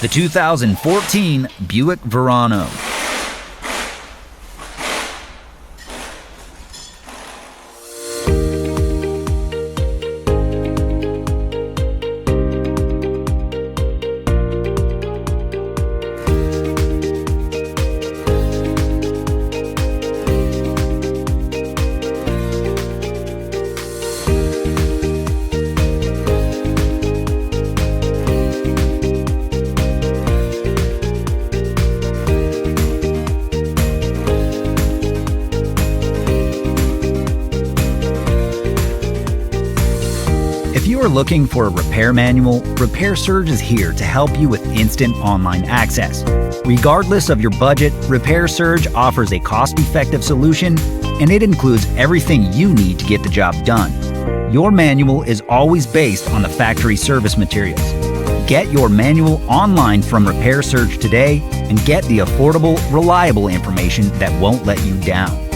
The 2014 Buick Verano. If you are looking for a repair manual, Repair Surge is here to help you with instant online access. Regardless of your budget, Repair Surge offers a cost-effective solution, and it includes everything you need to get the job done. Your manual is always based on the factory service materials. Get your manual online from Repair Surge today and get the affordable, reliable information that won't let you down.